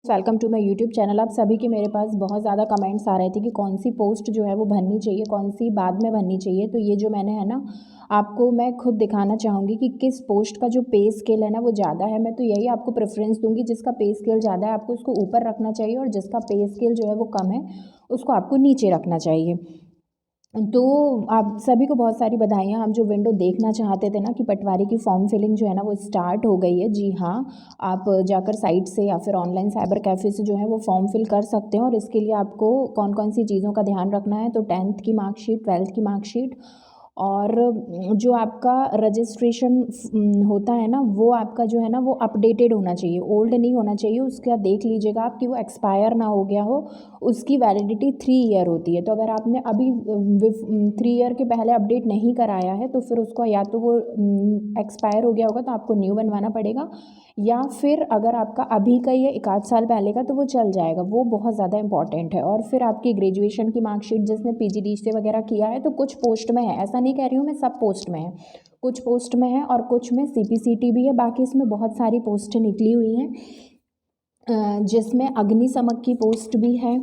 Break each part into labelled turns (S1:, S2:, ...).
S1: Welcome to my YouTube channel. आप सभी के मेरे पास बहुत ज़्यादा कमेंट्स आ रहे थे कि कौन सी पोस्ट जो है वो भरनी चाहिए, कौन सी बाद में भरनी चाहिए। तो ये जो मैंने है ना, आपको मैं खुद दिखाना चाहूँगी कि किस पोस्ट का जो पे स्केल है ना वो ज़्यादा है। मैं तो यही आपको प्रेफरेंस दूंगी, जिसका पे स्केल ज़्यादा है आपको उसको ऊपर रखना चाहिए और जिसका पे स्केल जो है वो कम है उसको आपको नीचे रखना चाहिए। तो आप सभी को बहुत सारी बधाइयाँ। हम जो विंडो देखना चाहते थे ना कि पटवारी की फॉर्म फिलिंग जो है ना वो स्टार्ट हो गई है। जी हाँ, आप जाकर साइट से या फिर ऑनलाइन साइबर कैफ़े से जो है वो फॉर्म फिल कर सकते हैं। और इसके लिए आपको कौन कौन सी चीज़ों का ध्यान रखना है, तो 10th की मार्कशीट, 12th की मार्कशीट और जो आपका रजिस्ट्रेशन होता है ना वो आपका जो है ना वो अपडेटेड होना चाहिए, ओल्ड नहीं होना चाहिए। उसका देख लीजिएगा आप कि वो एक्सपायर ना हो गया हो। उसकी वैलिडिटी 3 ईयर होती है। तो अगर आपने अभी 3 ईयर के पहले अपडेट नहीं कराया है तो फिर उसको या तो वो एक्सपायर हो गया होगा तो आपको न्यू बनवाना पड़ेगा, या फिर अगर आपका अभी का ये 1 आध साल पहले का तो वो चल जाएगा। वो बहुत ज़्यादा इंपॉर्टेंट है। और फिर आपकी ग्रेजुएशन की मार्कशीट, जिसने पीजीडीसीए वगैरह किया है, तो कुछ पोस्ट में है, ऐसा नहीं कह रही हूँ मैं सब पोस्ट में है, कुछ पोस्ट में है और कुछ में सीपीसीटी भी है। बाकी इसमें बहुत सारी पोस्टें निकली हुई हैं, जिसमें अग्निशमक की पोस्ट भी है।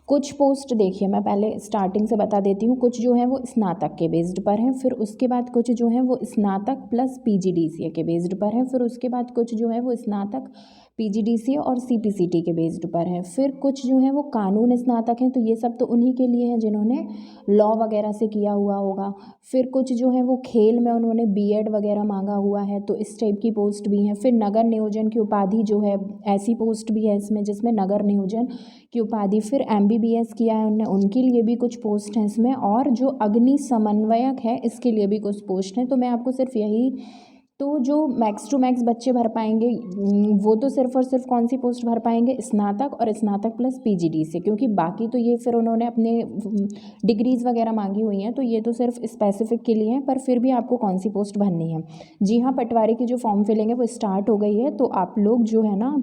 S1: कुछ पोस्ट देखिए, मैं पहले स्टार्टिंग से बता देती हूँ। कुछ जो है वो स्नातक के बेस्ड पर हैं, फिर उसके बाद कुछ जो है वो स्नातक प्लस पीजीडीसीए के बेस्ड पर हैं, फिर उसके बाद कुछ जो है वो स्नातक पीजीडीसीए और सीपीसीटी के बेस्ड पर हैं, फिर कुछ जो है वो कानून स्नातक हैं। तो ये सब तो उन्हीं के लिए हैं जिन्होंने लॉ वगैरह से किया हुआ होगा। फिर कुछ जो है वो खेल में उन्होंने बीएड वगैरह मांगा हुआ है, तो इस टाइप की पोस्ट भी हैं। फिर नगर नियोजन की उपाधि जो है, ऐसी पोस्ट भी है इसमें जिसमें नगर नियोजन की उपाधि। फिर एमबीबीएस किया है उनने, उनके लिए भी कुछ पोस्ट हैं इसमें। और जो अग्नि समन्वयक है इसके लिए भी कुछ पोस्ट हैं। तो मैं आपको सिर्फ यही, तो जो मैक्स टू मैक्स बच्चे भर पाएंगे वो तो सिर्फ और सिर्फ कौन सी पोस्ट भर पाएंगे, स्नातक और स्नातक प्लस पीजीडी से, क्योंकि बाकी तो ये फिर उन्होंने अपने डिग्रीज़ वगैरह मांगी हुई हैं, तो ये तो सिर्फ स्पेसिफिक के लिए हैं। पर फिर भी आपको कौन सी पोस्ट भरनी है। जी हाँ, पटवारी की जो फॉर्म फिलिंग है वो स्टार्ट हो गई है। तो आप लोग जो है ना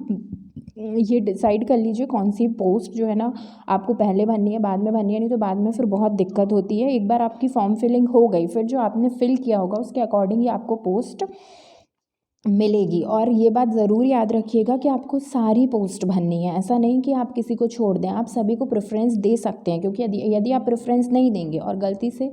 S1: ये डिसाइड कर लीजिए कौन सी पोस्ट जो है ना आपको पहले भरनी है, बाद में भरनी है। नहीं तो बाद में फिर बहुत दिक्कत होती है। एक बार आपकी फॉर्म फिलिंग हो गई, फिर जो आपने फिल किया होगा उसके अकॉर्डिंग ही आपको पोस्ट मिलेगी। और ये बात ज़रूर याद रखिएगा कि आपको सारी पोस्ट भरनी है, ऐसा नहीं कि आप किसी को छोड़ दें। आप सभी को प्रेफरेंस दे सकते हैं, क्योंकि यदि आप प्रेफरेंस नहीं देंगे और गलती से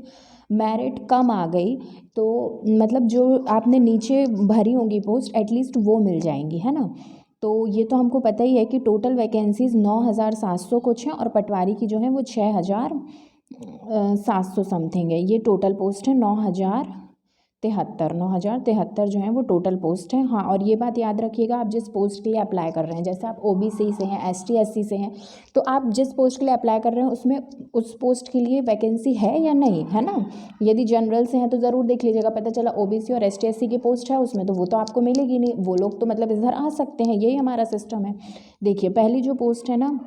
S1: मेरिट कम आ गई तो मतलब जो आपने नीचे भरी होंगी पोस्ट एटलीस्ट वो मिल जाएंगी, है ना। तो ये तो हमको पता ही है कि टोटल वैकेंसीज़ 9,700 कुछ हैं और पटवारी की जो है वो 6,700 समथिंग है। ये टोटल पोस्ट है 9,073 जो है वो टोटल पोस्ट है। हाँ, और ये बात याद रखिएगा, आप जिस पोस्ट के लिए अप्लाई कर रहे हैं, जैसे आप ओबीसी से हैं, एसटी एससी से हैं, तो आप जिस पोस्ट के लिए अप्लाई कर रहे हैं उसमें उस पोस्ट के लिए वैकेंसी है या नहीं, है ना। यदि जनरल से हैं तो ज़रूर देख लीजिएगा, पता चला ओबीसी और एसटी एससी की पोस्ट है उसमें, तो वो तो आपको मिलेगी नहीं। वो लोग तो मतलब इधर आ सकते हैं, यही हमारा सिस्टम है। देखिए, पहली जो पोस्ट है ना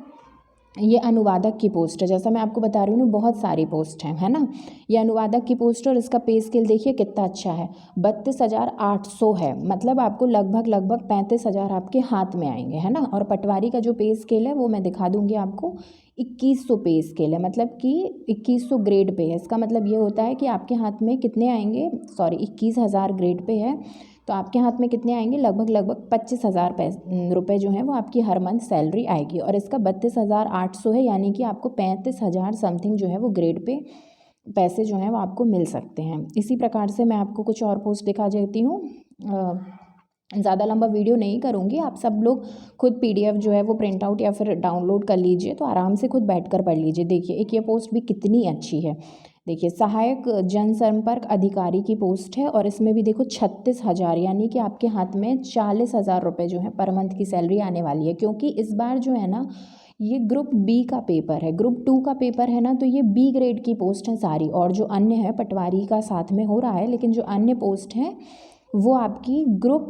S1: ये अनुवादक की पोस्ट है। जैसा मैं आपको बता रही हूँ ना, बहुत सारी पोस्ट हैं, है ना। ये अनुवादक की पोस्ट है और इसका पे स्केल देखिए कितना अच्छा है, 32,800 है। मतलब आपको लगभग 35,000 आपके हाथ में आएंगे, है ना। और पटवारी का जो पे स्केल है वो मैं दिखा दूंगी आपको, 2100 पे स्केल है, मतलब कि 2100 ग्रेड पे है। इसका मतलब ये होता है कि आपके हाथ में कितने आएंगे, सॉरी 21,000 ग्रेड पे है, तो आपके हाथ में कितने आएंगे, लगभग 25,000 रुपये जो हैं वो आपकी हर मंथ सैलरी आएगी। और इसका 32,800 है, यानी कि आपको 35,000 समथिंग जो है वो ग्रेड पे पैसे जो हैं वो आपको मिल सकते हैं। इसी प्रकार से मैं आपको कुछ और पोस्ट दिखा देती हूँ। ज़्यादा लंबा वीडियो नहीं करूँगी, आप सब लोग खुद पीडीएफ जो है वो प्रिंट आउट या फिर डाउनलोड कर लीजिए, तो आराम से खुद बैठकर पढ़ लीजिए। देखिए, एक ये पोस्ट भी कितनी अच्छी है। देखिए, सहायक जनसंपर्क अधिकारी की पोस्ट है और इसमें भी देखो 36,000, यानी कि आपके हाथ में 40,000 रुपये जो है पर मंथ की सैलरी आने वाली है। क्योंकि इस बार जो है ना ये ग्रुप बी का पेपर है, ग्रुप 2 का पेपर है ना, तो ये बी ग्रेड की पोस्ट हैं सारी। और जो अन्य है, पटवारी का साथ में हो रहा है, लेकिन जो अन्य पोस्ट हैं वो आपकी ग्रुप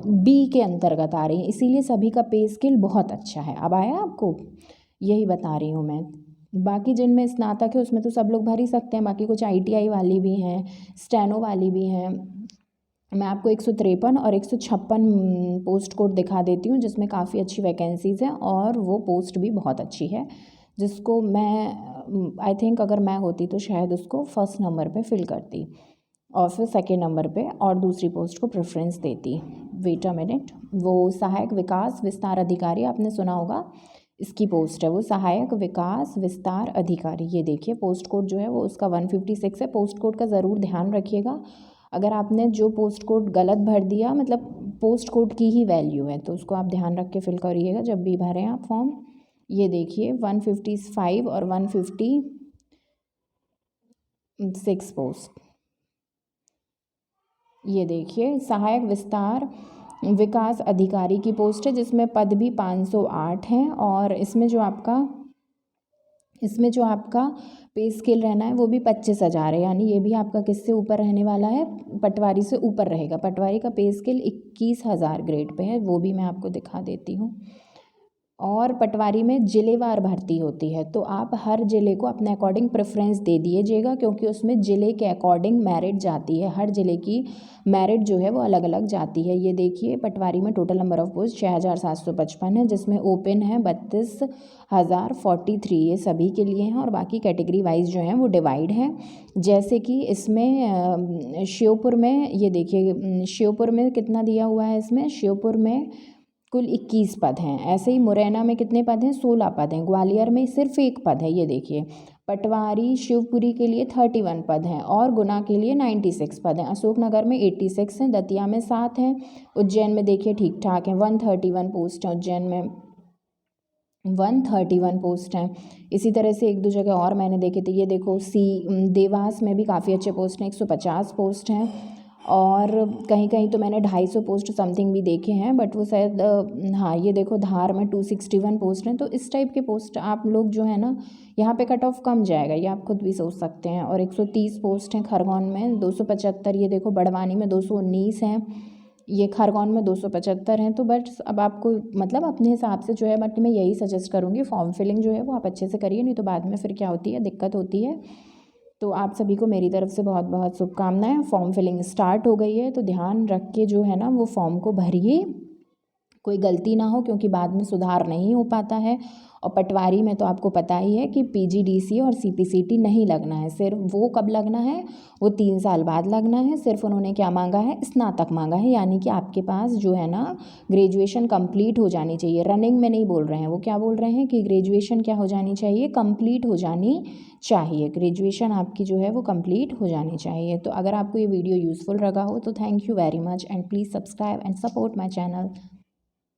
S1: बी के अंतर्गत आ रही है, इसीलिए सभी का पे स्केल बहुत अच्छा है। अब आया आपको, यही बता रही हूँ मैं। बाकी जिनमें स्नातक है उसमें तो सब लोग भर ही सकते हैं, बाकी कुछ आईटीआई वाली भी हैं, स्टेनो वाली भी हैं। मैं आपको 153 और 156 पोस्ट कोड दिखा देती हूँ, जिसमें काफ़ी अच्छी वैकेंसीज़ हैं और वो पोस्ट भी बहुत अच्छी है, जिसको मैं आई थिंक अगर मैं होती तो शायद उसको फर्स्ट नंबर पे फिल करती और फिर सेकेंड नंबर पे और दूसरी पोस्ट को प्रेफरेंस देती। वेट अ मिनट, वो सहायक विकास विस्तार अधिकारी, आपने सुना होगा, इसकी पोस्ट है वो सहायक विकास विस्तार अधिकारी। ये देखिए पोस्ट कोड जो है वो उसका 156 है। पोस्ट कोड का ज़रूर ध्यान रखिएगा, अगर आपने जो पोस्ट कोड गलत भर दिया, मतलब पोस्ट कोड की ही वैल्यू है, तो उसको आप ध्यान रख के फिल करिएगा जब भी भरें आप फॉर्म। ये देखिए 155 और 156 पोस्ट। ये देखिए सहायक विस्तार विकास अधिकारी की पोस्ट है, जिसमें पद भी 508 हैं, और इसमें जो आपका पे स्केल रहना है वो भी 25,000 है, यानी ये भी आपका किससे ऊपर रहने वाला है, पटवारी से ऊपर रहेगा। पटवारी का पे स्केल 21,000 ग्रेड पे है, वो भी मैं आपको दिखा देती हूँ। और पटवारी में जिलेवार भर्ती होती है, तो आप हर ज़िले को अपने अकॉर्डिंग प्रेफरेंस दे दीजिएगा, क्योंकि उसमें ज़िले के अकॉर्डिंग मेरिट जाती है, हर ज़िले की मेरिट जो है वो अलग अलग जाती है। ये देखिए पटवारी में टोटल नंबर ऑफ पोस्ट 6,755 है, जिसमें ओपन है 32,043, ये सभी के लिए हैं, और बाकी कैटेगरी वाइज जो हैं वो डिवाइड है। जैसे कि इसमें श्योपुर में, ये देखिए श्योपुर में कितना दिया हुआ है, इसमें श्योपुर में कुल 21 पद हैं। ऐसे ही मुरैना में कितने पद हैं, 16 पद हैं। ग्वालियर में सिर्फ 1 पद है, ये देखिए। पटवारी शिवपुरी के लिए 31 पद हैं, और गुना के लिए 96 पद हैं। अशोकनगर में 86 हैं, दतिया में 7 हैं, उज्जैन में देखिए ठीक ठाक हैं, 131 पोस्ट हैं उज्जैन में, 131 पोस्ट हैं। इसी तरह से एक दो जगह और मैंने देखे थे, ये देखो देवास में भी काफ़ी अच्छे पोस्ट हैं, 150 पोस्ट हैं, और कहीं कहीं तो मैंने 250 पोस्ट समथिंग भी देखे हैं, बट वो शायद हाँ ये देखो धार में 261 पोस्ट हैं। तो इस टाइप के पोस्ट आप लोग जो है ना, यहाँ पे कट ऑफ कम जाएगा, ये आप खुद भी सोच सकते हैं। और 130 पोस्ट हैं खरगोन में, 275, ये देखो बड़वानी में 219 हैं, ये खरगोन में 275 हैं। तो बट अब आपको मतलब अपने हिसाब से जो है, बट मैं यही सजेस्ट करूँगी फॉर्म फिलिंग जो है वो आप अच्छे से करिए, नहीं तो बाद में फिर क्या होती है, दिक्कत होती है। तो आप सभी को मेरी तरफ से बहुत बहुत शुभकामनाएं। फॉर्म फिलिंग स्टार्ट हो गई है, तो ध्यान रख के जो है ना वो फॉर्म को भरिए, कोई गलती ना हो, क्योंकि बाद में सुधार नहीं हो पाता है। और पटवारी में तो आपको पता ही है कि पीजीडीसी और सीपीसीटी नहीं लगना है, सिर्फ वो कब लगना है, वो 3 साल बाद लगना है। सिर्फ उन्होंने क्या मांगा है, स्नातक मांगा है, यानी कि आपके पास जो है ना ग्रेजुएशन कंप्लीट हो जानी चाहिए। रनिंग में नहीं बोल रहे हैं, वो क्या बोल रहे हैं कि ग्रेजुएशन क्या हो जानी चाहिए, कंप्लीट हो जानी चाहिए। ग्रेजुएशन आपकी जो है वो कंप्लीट हो जानी चाहिए। तो अगर आपको ये वीडियो यूज़फुल लगा हो तो thank you very much, and please subscribe and support my channel.